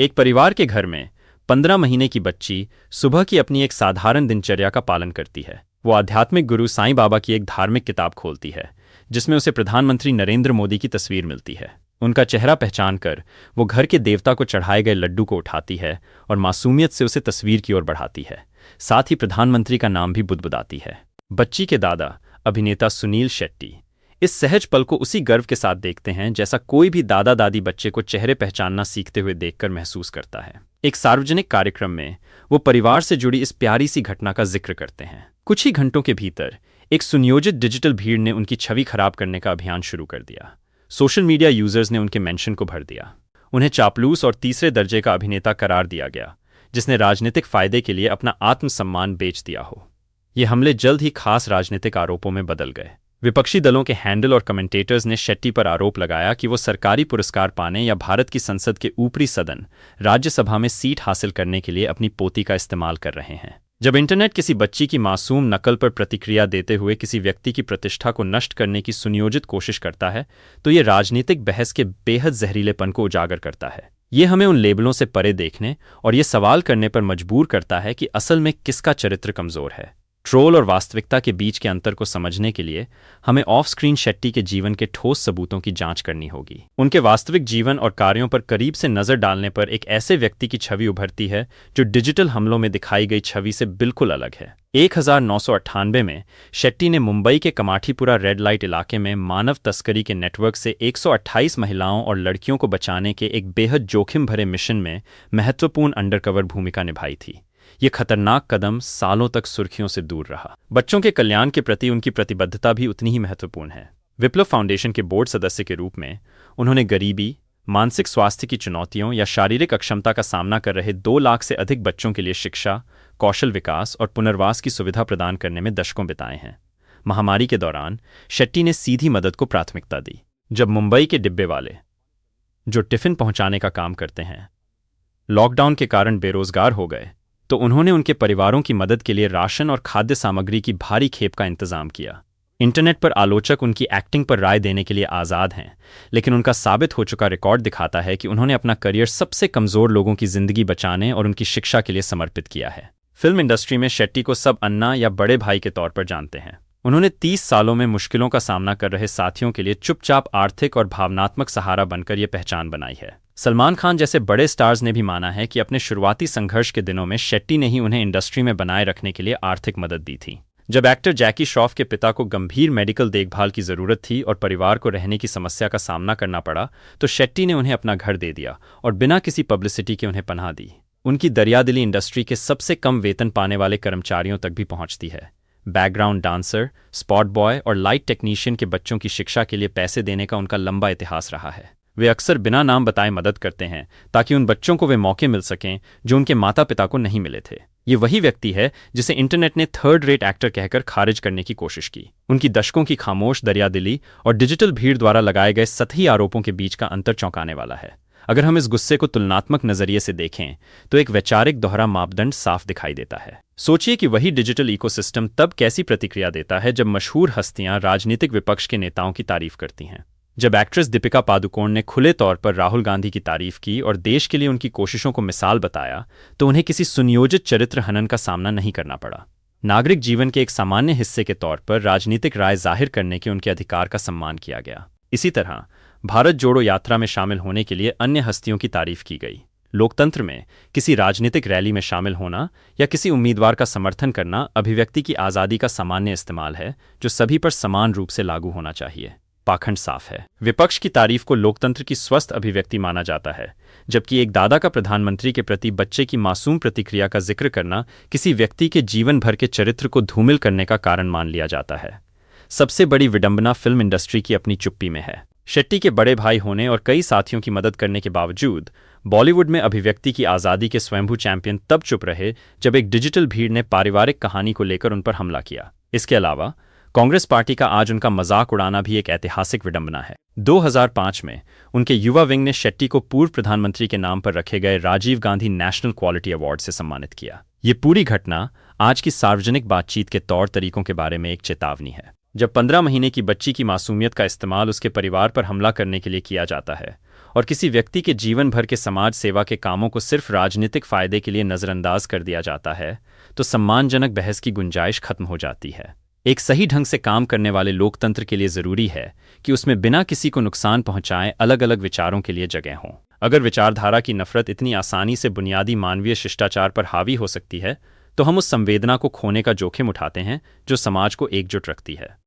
एक परिवार के घर में 15 महीने की बच्ची सुबह की अपनी एक साधारण दिनचर्या का पालन करती है। वो आध्यात्मिक गुरु साईं बाबा की एक धार्मिक किताब खोलती है जिसमें उसे प्रधानमंत्री नरेंद्र मोदी की तस्वीर मिलती है। उनका चेहरा पहचान कर वो घर के देवता को चढ़ाए गए लड्डू को उठाती है और मासूमियत से उसे तस्वीर की ओर बढ़ाती है। साथ ही प्रधानमंत्री का नाम भी बुदबुदाती है। बच्ची के दादा अभिनेता सुनील शेट्टी इस सहज पल को उसी गर्व के साथ देखते हैं जैसा कोई भी दादा दादी बच्चे को चेहरे पहचानना सीखते हुए देखकर महसूस करता है। एक सार्वजनिक कार्यक्रम में वो परिवार से जुड़ी इस प्यारी सी घटना का जिक्र करते हैं। कुछ ही घंटों के भीतर एक सुनियोजित डिजिटल भीड़ ने उनकी छवि खराब करने का अभियान शुरू कर दिया। सोशल मीडिया यूजर्स ने उनके मेंशन को भर दिया। उन्हें चापलूस और तीसरे दर्जे का अभिनेता करार दिया गया जिसने राजनीतिक फायदे के लिए अपना आत्मसम्मान बेच दिया हो। ये हमले जल्द ही खास राजनीतिक आरोपों में बदल गए। विपक्षी दलों के हैंडल और कमेंटेटर्स ने शेट्टी पर आरोप लगाया कि वो सरकारी पुरस्कार पाने या भारत की संसद के ऊपरी सदन राज्यसभा में सीट हासिल करने के लिए अपनी पोती का इस्तेमाल कर रहे हैं। जब इंटरनेट किसी बच्ची की मासूम नकल पर प्रतिक्रिया देते हुए किसी व्यक्ति की प्रतिष्ठा को नष्ट करने की सुनियोजित कोशिश करता है तो ये राजनीतिक बहस के बेहद जहरीलेपन को उजागर करता है। ये हमें उन लेबलों से परे देखने और ये सवाल करने पर मजबूर करता है कि असल में किसका चरित्र कमजोर है। ट्रोल और वास्तविकता के बीच के अंतर को समझने के लिए हमें ऑफ स्क्रीन शेट्टी के जीवन के ठोस सबूतों की जांच करनी होगी। उनके वास्तविक जीवन और कार्यों पर करीब से नजर डालने पर एक ऐसे व्यक्ति की छवि उभरती है जो डिजिटल हमलों में दिखाई गई छवि से बिल्कुल अलग है। 1998 में शेट्टी ने मुंबई के कमाठीपुरा रेड लाइट इलाके में मानव तस्करी के नेटवर्क से 128 महिलाओं और लड़कियों को बचाने के एक बेहद जोखिम भरे मिशन में महत्वपूर्ण अंडरकवर भूमिका निभाई थी। ये खतरनाक कदम सालों तक सुर्खियों से दूर रहा। बच्चों के कल्याण के प्रति उनकी प्रतिबद्धता भी उतनी ही महत्वपूर्ण है। विप्लव फाउंडेशन के बोर्ड सदस्य के रूप में उन्होंने गरीबी, मानसिक स्वास्थ्य की चुनौतियों या शारीरिक अक्षमता का सामना कर रहे 2 लाख से अधिक बच्चों के लिए शिक्षा, कौशल विकास और पुनर्वास की सुविधा प्रदान करने में दशकों बिताए हैं। महामारी के दौरान शेट्टी ने सीधी मदद को प्राथमिकता दी। जब मुंबई के डिब्बे वाले, जो टिफिन पहुंचाने का काम करते हैं, लॉकडाउन के कारण बेरोजगार हो गए तो उन्होंने उनके परिवारों की मदद के लिए राशन और खाद्य सामग्री की भारी खेप का इंतजाम किया। इंटरनेट पर आलोचक उनकी एक्टिंग पर राय देने के लिए आज़ाद हैं, लेकिन उनका साबित हो चुका रिकॉर्ड दिखाता है कि उन्होंने अपना करियर सबसे कमज़ोर लोगों की जिंदगी बचाने और उनकी शिक्षा के लिए समर्पित किया है। फिल्म इंडस्ट्री में शेट्टी को सब अन्ना या बड़े भाई के तौर पर जानते हैं। उन्होंने 30 सालों में मुश्किलों का सामना कर रहे साथियों के लिए चुपचाप आर्थिक और भावनात्मक सहारा बनकर ये पहचान बनाई है। सलमान खान जैसे बड़े स्टार्स ने भी माना है कि अपने शुरुआती संघर्ष के दिनों में शेट्टी ने ही उन्हें इंडस्ट्री में बनाए रखने के लिए आर्थिक मदद दी थी। जब एक्टर जैकी श्रॉफ के पिता को गंभीर मेडिकल देखभाल की जरूरत थी और परिवार को रहने की समस्या का सामना करना पड़ा तो शेट्टी ने उन्हें अपना घर दे दिया और बिना किसी पब्लिसिटी के उन्हें पनाह दी। उनकी दरियादिली इंडस्ट्री के सबसे कम वेतन पाने वाले कर्मचारियों तक भी पहुंचती है। बैकग्राउंड डांसर, स्पॉट बॉय और लाइट टेक्नीशियन के बच्चों की शिक्षा के लिए पैसे देने का उनका लंबा इतिहास रहा है। वे अक्सर बिना नाम बताए मदद करते हैं ताकि उन बच्चों को वे मौके मिल सकें जो उनके माता पिता को नहीं मिले थे। ये वही व्यक्ति है जिसे इंटरनेट ने थर्ड रेट एक्टर कहकर खारिज करने की कोशिश की। उनकी दशकों की खामोश दरियादिली और डिजिटल भीड़ द्वारा लगाए गए सतही आरोपों के बीच का अंतर चौंकाने वाला है। अगर हम इस गुस्से को तुलनात्मक नजरिए से देखें तो एक वैचारिक दोहरा मापदंड साफ दिखाई देता है। सोचिए कि वही डिजिटल इकोसिस्टम तब कैसी प्रतिक्रिया देता है जब मशहूर हस्तियां राजनीतिक विपक्ष के नेताओं की तारीफ करती हैं। जब एक्ट्रेस दीपिका पादुकोण ने खुले तौर पर राहुल गांधी की तारीफ की और देश के लिए उनकी कोशिशों को मिसाल बताया तो उन्हें किसी सुनियोजित चरित्र हनन का सामना नहीं करना पड़ा। नागरिक जीवन के एक सामान्य हिस्से के तौर पर राजनीतिक राय जाहिर करने के उनके अधिकार का सम्मान किया गया। इसी तरह भारत जोड़ो यात्रा में शामिल होने के लिए अन्य हस्तियों की तारीफ की गई। लोकतंत्र में किसी राजनीतिक रैली में शामिल होना या किसी उम्मीदवार का समर्थन करना अभिव्यक्ति की आज़ादी का सामान्य इस्तेमाल है जो सभी पर समान रूप से लागू होना चाहिए। पाखंड साफ है। विपक्ष की तारीफ को लोकतंत्र की स्वस्थ अभिव्यक्ति माना जाता है, जबकि एक दादा का प्रधानमंत्री के प्रति बच्चे की मासूम प्रतिक्रिया का जिक्र करना किसी व्यक्ति के जीवन भर के चरित्र को धूमिल करने का कारण मान लिया जाता है। सबसे बड़ी विडंबना फिल्म इंडस्ट्री की अपनी चुप्पी में है। शेट्टी के बड़े भाई होने और कई साथियों की मदद करने के बावजूद बॉलीवुड में अभिव्यक्ति की आज़ादी के स्वयंभू चैंपियन तब चुप रहे जब एक डिजिटल भीड़ ने पारिवारिक कहानी को लेकर उन पर हमला किया। इसके अलावा कांग्रेस पार्टी का आज उनका मजाक उड़ाना भी एक ऐतिहासिक विडंबना है। 2005 में उनके युवा विंग ने शेट्टी को पूर्व प्रधानमंत्री के नाम पर रखे गए Rajiv Gandhi national quality award से सम्मानित किया। ये पूरी घटना आज की सार्वजनिक बातचीत के तौर तरीकों के बारे में एक चेतावनी है। जब 15 महीने की बच्ची की मासूमियत का इस्तेमाल उसके परिवार पर हमला करने के लिए किया जाता है और किसी व्यक्ति के जीवन भर के समाज सेवा के कामों को सिर्फ राजनीतिक फायदे के लिए नज़रअंदाज कर दिया जाता है, तो सम्मानजनक बहस की गुंजाइश खत्म हो जाती है। एक सही ढंग से काम करने वाले लोकतंत्र के लिए ज़रूरी है कि उसमें बिना किसी को नुकसान पहुंचाए अलग अलग विचारों के लिए जगह हो। अगर विचारधारा की नफरत इतनी आसानी से बुनियादी मानवीय शिष्टाचार पर हावी हो सकती है, तो हम उस संवेदना को खोने का जोखिम उठाते हैं जो समाज को एकजुट रखती है।